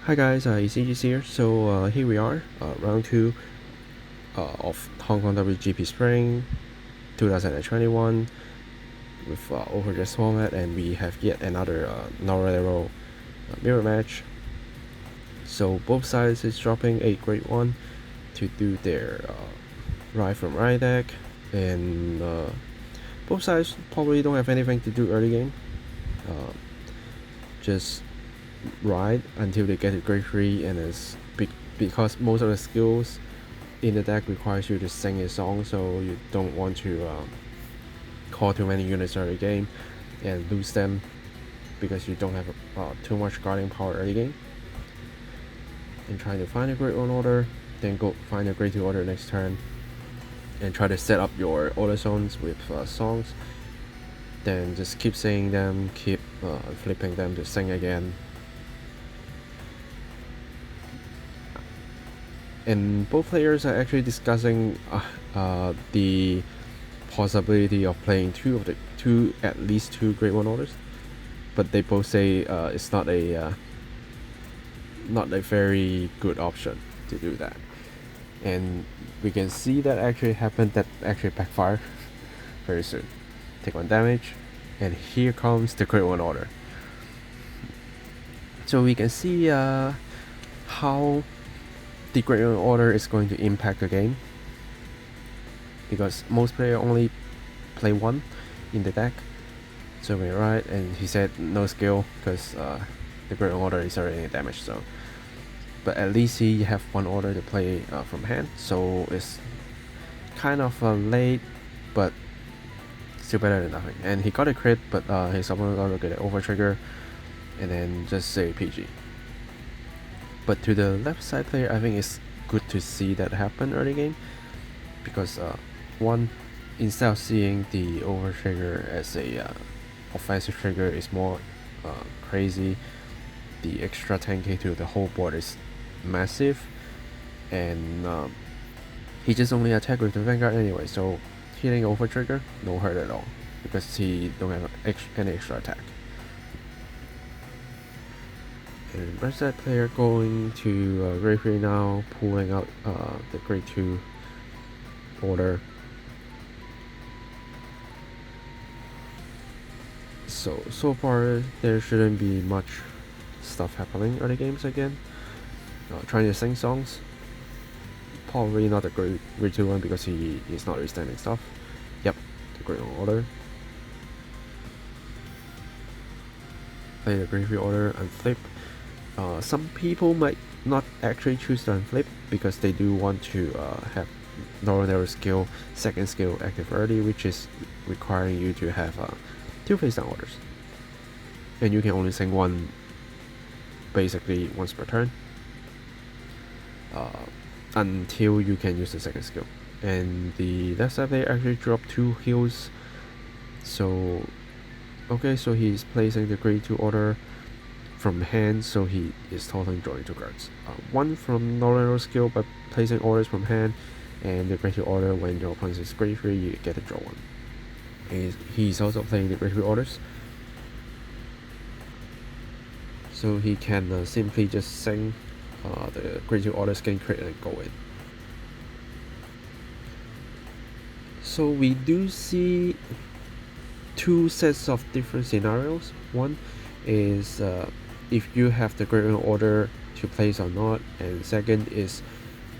Hi guys, it's Aegis here. So here we are, round 2 of Hong Kong WGP Spring 2021 with Overdraft format, and we have yet another Loronerol Mirror Match. So both sides is dropping a Grade 1 to do their ride from ride deck, and both sides probably don't have anything to do early game. Just ride until they get to grade 3, and it's because most of the skills in the deck requires you to sing a song, so you don't want to call too many units early game and lose them because you don't have too much guarding power early game. And trying to find a grade 1 order, then go find a grade 2 order next turn and try to set up your order zones with songs, then just keep saying them, keep flipping them to sing again. And both players are actually discussing the possibility of playing at least two grade 1 orders, but they both say it's not a very good option to do that. And we can see that actually happened, that actually backfire very soon. Take 1 damage, and here comes the grade 1 order. So we can see how the grade 1 order is going to impact the game, because most players only play 1 in the deck. So we're right, and he said no skill because the grade 1 order is already damaged. So, but at least he have 1 order to play from hand, so it's kind of late, but still better than nothing. And he got a crit, but his opponent got to get an over trigger, and then just say PG. But to the left side player, I think it's good to see that happen early game, because one, instead of seeing the over trigger as a offensive trigger is more crazy, the extra 10k to the whole board is massive, and he just only attack with the Vanguard anyway, so hitting over trigger no hurt at all because he don't have any extra attack. And right side player going to grade 3 now, pulling out the grade 2 order. So far there shouldn't be much stuff happening early games again. Trying to sing songs, probably not a grade 2 one because he is not withstanding stuff. Yep, the grade 1 order. Play the grade 3 order and flip. Some people might not actually choose to unflip because they do want to have Loronerol skill, second skill active early, which is requiring you to have 2 face down orders, and you can only sing 1 basically once per turn until you can use the second skill. And the left side player actually dropped 2 heals, so okay, so he's placing the grade 2 order from hand, so he is totally drawing 2 cards. 1 from Loronerol skill by placing orders from hand, and the grade 2 order when your opponent is grade 3, you get to draw 1. And he's also playing the grade 3 orders, so he can simply just sing the grade 2 orders, gain crit, and go in. So we do see 2 sets of different scenarios. One is if you have the grade 1 order to place or not, and second is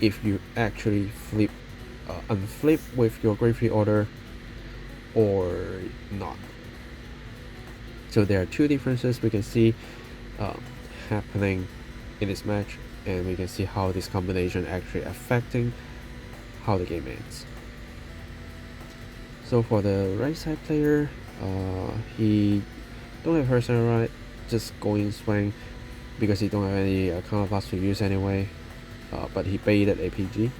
if you actually unflip with your grade 3 order or not. So there are 2 differences we can see happening in this match, and we can see how this combination actually affecting how the game ends. So for the right side player, he don't have personal right, just going swing because he don't have any counterblast to use anyway, but he baited a PG.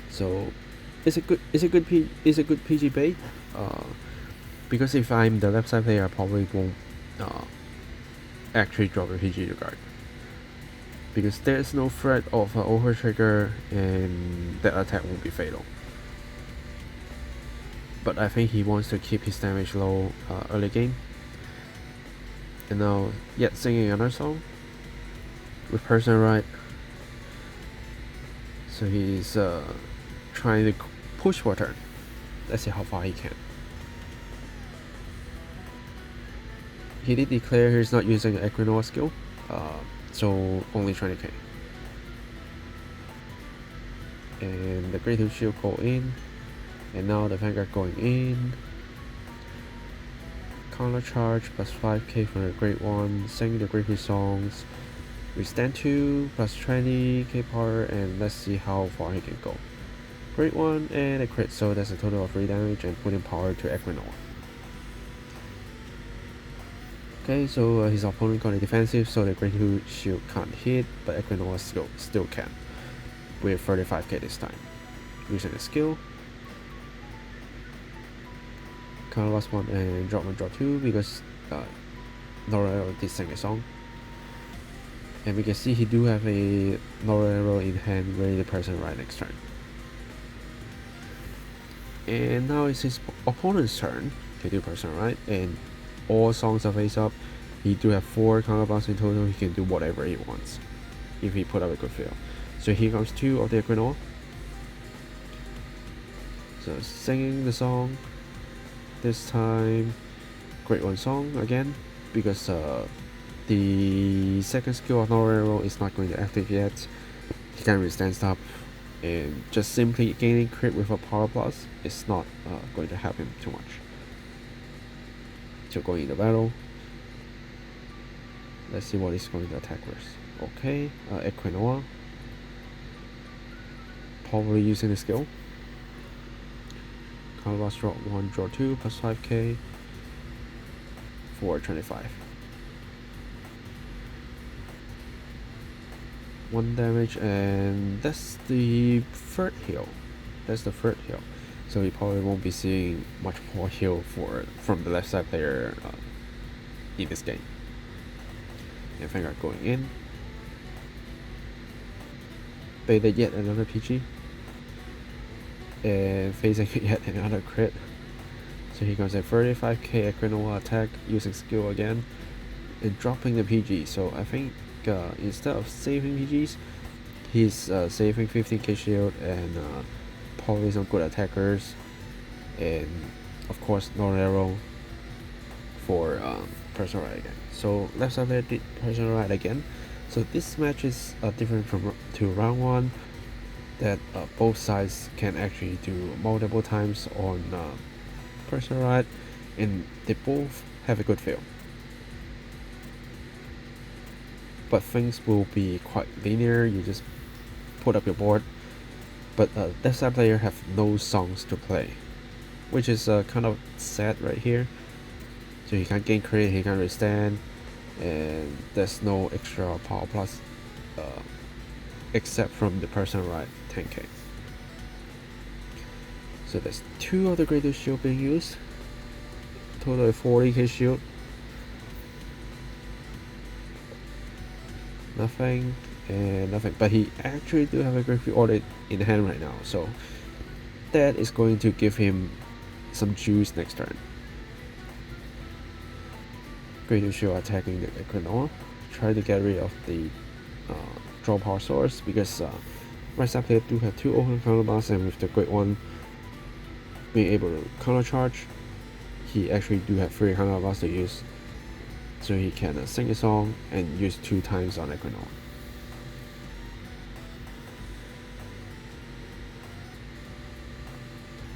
So it's a good PG bait, because if I'm the left side player, I probably won't actually drop a PG to guard, because there's no threat of over trigger and that attack won't be fatal. But I think he wants to keep his damage low early game, And now yet singing another song with person right. So he's trying to push for a turn. Let's see how far he can. He did declare he's not using an Equinox skill, so only 20k. And the Great Shield go in, and now the Vanguard going in. Counter charge plus 5k for the Great One, sing the Great songs. We stand 2 plus 20k power, and let's see how far he can go. Great One and a crit, so that's a total of 3 damage and putting power to Equinox. Okay, so his opponent got a defensive, so the Great Shield can't hit, but Equinox still can. With 35k this time. Using a skill. Counter last 1 and drop 1, drop 2 because Loronerol did sing a song. And we can see he do have a Loronerol in hand ready to person right next turn. And now it's his opponent's turn to do person right, and all songs are face up. He do have 4 counterblast in total. He can do whatever he wants if he put up a good field. So here comes 2 of the Equinox. So singing the song. This time, Great One song again, because the second skill of Loronerol is not going to active yet. He can't really stand stop, and just simply gaining crit with a power plus is not going to help him too much. So going into battle, let's see what he's going to attack first. Okay, Equinox, probably using the skill. Counterblast draw 1, draw 2 plus 5k for 25. 1 damage, and that's the third heal. So he probably won't be seeing much more heal from the left side player in this game. And Vanguard going in. Baited yet another PG. And facing yet another crit. So he goes at 35k Equinox attack using skill again. And dropping the PG. So I think instead of saving PGs, he's saving 15k shield and probably some good attackers. And of course Loronerol for person right again. So left side player did person right again. So this match is different to round 1. That both sides can actually do multiple times on person right, and they both have a good feel. But things will be quite linear. You just put up your board. But left side player have no songs to play, which is kind of sad right here. So he can't gain crit, he can't withstand, and there's no extra power plus except from the person right 10k. So there's 2 of the greatest shield being used, total of 40k shield. Nothing and nothing, but he actually do have a great order in hand right now, so that is going to give him some juice next turn. Great shield attacking the Equinox, try to get rid of the draw power source, because right side player do have 2 open counterblast, and with the Great One being able to counter charge, he actually do have 3 counterblasts to use, so he can sing a song and use 2 times on Equinox.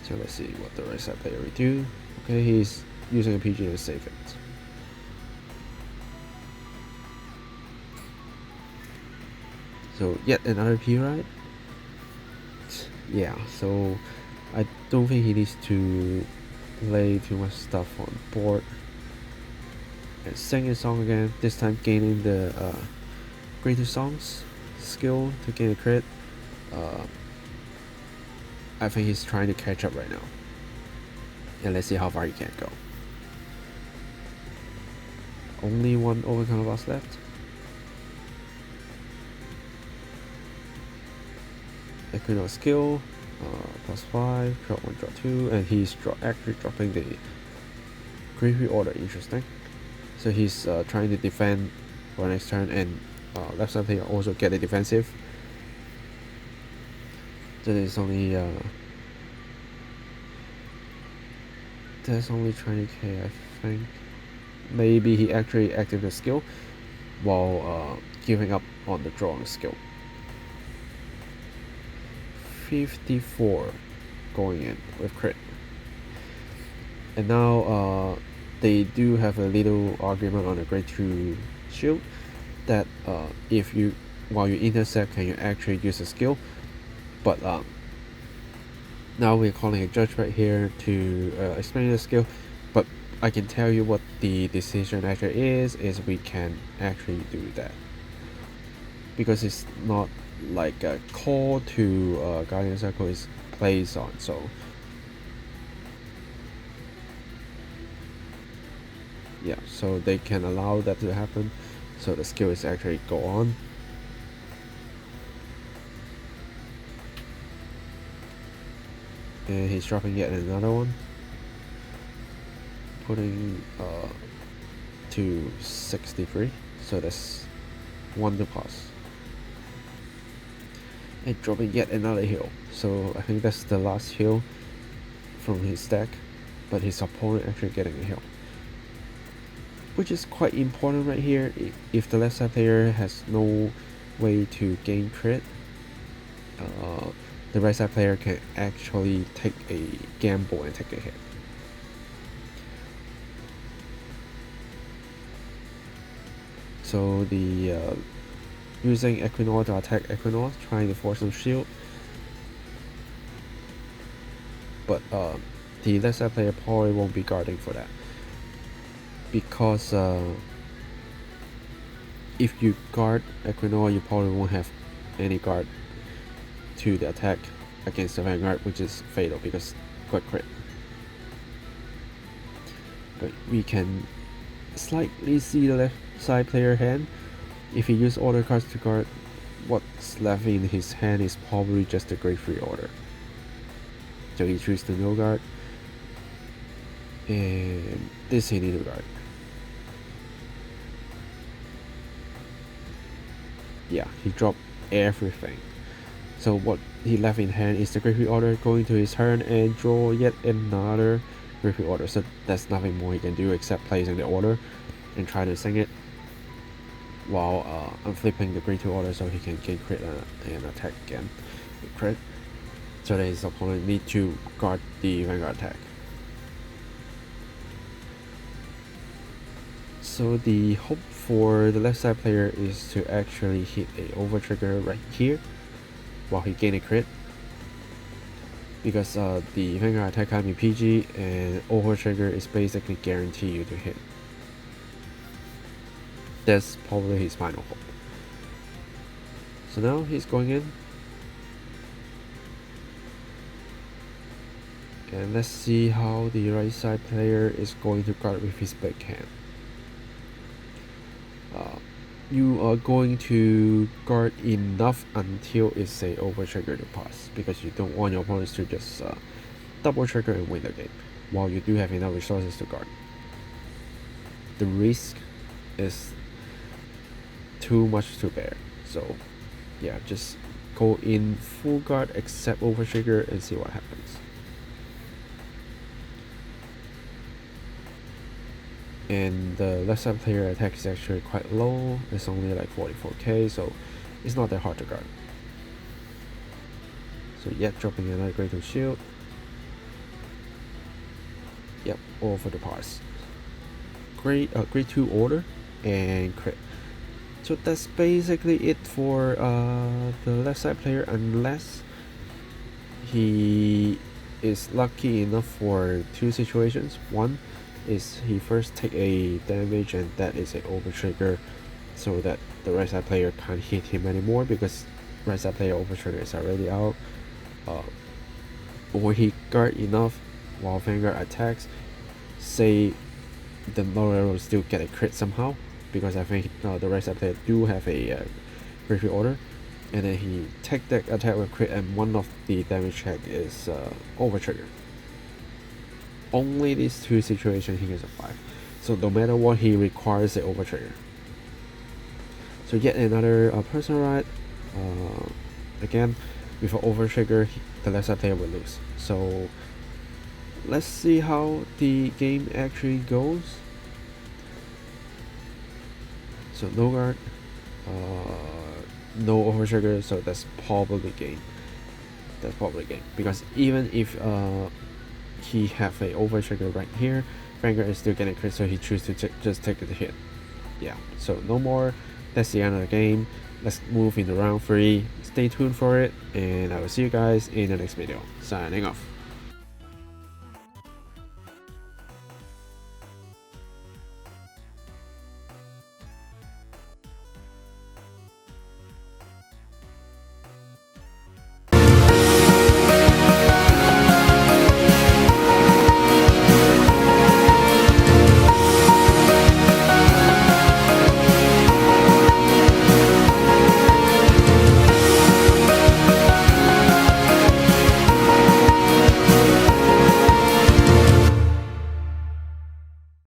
So let's see what the right side player will do. Okay, he's using a PG to save it. So yet another P right? Yeah, so I don't think he needs to lay too much stuff on board. And sing a song again, this time gaining the greatest songs skill to gain a crit. I think he's trying to catch up right now. And let's see how far he can go. Only 1 over counterblast left. Equinox skill, plus 5, drop 1, drop 2, and he's actually dropping the Great Order. Interesting. So he's trying to defend for next turn, and left side player also get a defensive. So there's only 20k, I think. Maybe he actually activated the skill while giving up on the drawing skill. 54 going in with crit. And now they do have a little argument on the grade 2 shield that if you, while you intercept, can you actually use a skill. But now we're calling a judge right here to explain the skill. But I can tell you what the decision actually is we can actually do that, because it's not like a call to Guardian Circle is placed on. So yeah, so they can allow that to happen, so the skill is actually go on. And he's dropping yet another one, putting to 63, so that's 1 to pass. And dropping yet another heal, so I think that's the last heal from his stack, but his opponent actually getting a heal, which is quite important right here. If the left side player has no way to gain crit, the right side player can actually take a gamble and take a hit. So the using Equinor to attack Equinor, trying to force some shield, but the left side player probably won't be guarding for that, because if you guard Equinor, you probably won't have any guard to the attack against the Vanguard, which is fatal because got crit. But we can slightly see the left side player hand. If he uses order cards to guard, what's left in his hand is probably just a grade 3 order. So he chooses to no guard, and this he need to guard. Yeah, he dropped everything. So what he left in hand is the grade 3 order, going to his turn and draw yet another grade 3 order. So there's nothing more he can do except placing the order and try to sing it while unflipping the grade 2 order so he can gain crit and attack again with crit. So that his opponent need to guard the Vanguard attack. So the hope for the left side player is to actually hit a over trigger right here while he gain a crit, because the Vanguard attack can be PG and over trigger is basically guarantee you to hit. That's probably his final hope. So now he's going in, and let's see how the right side player is going to guard with his big hand. You are going to guard enough until it's a over trigger to pass, because you don't want your opponents to just double trigger and win the game, while you do have enough resources to guard. The risk is too much to bear, so yeah, just go in full guard except over trigger and see what happens. And the left side player attack is actually quite low, it's only like 44k, so it's not that hard to guard. So yet dropping another grade 2 shield. Yep, all for the pass. Grade 2 order and crit. So that's basically it for the left side player, unless he is lucky enough for 2 situations. One is he first take a damage and that is a over trigger, so that the right side player can't hit him anymore because right side player over trigger is already out. Or he guard enough while Vanguard attacks, say the Loronerol still get a crit somehow, because I think the right side player do have a grade 3 order, and then he take that attack with crit and one of the damage check is over trigger. Only these 2 situations he can survive. So no matter what, he requires the overtrigger. So yet another personal right. Again, with an overtrigger, the left side player will lose. So let's see how the game actually goes. So no guard, no overtrigger, so that's probably game. That's probably game, because even if he have a overtrigger right here, Vanguard is still getting crit, so he chooses to just take the hit. Yeah, so no more. That's the end of the game. Let's move into round 3. Stay tuned for it, and I will see you guys in the next video. Signing off.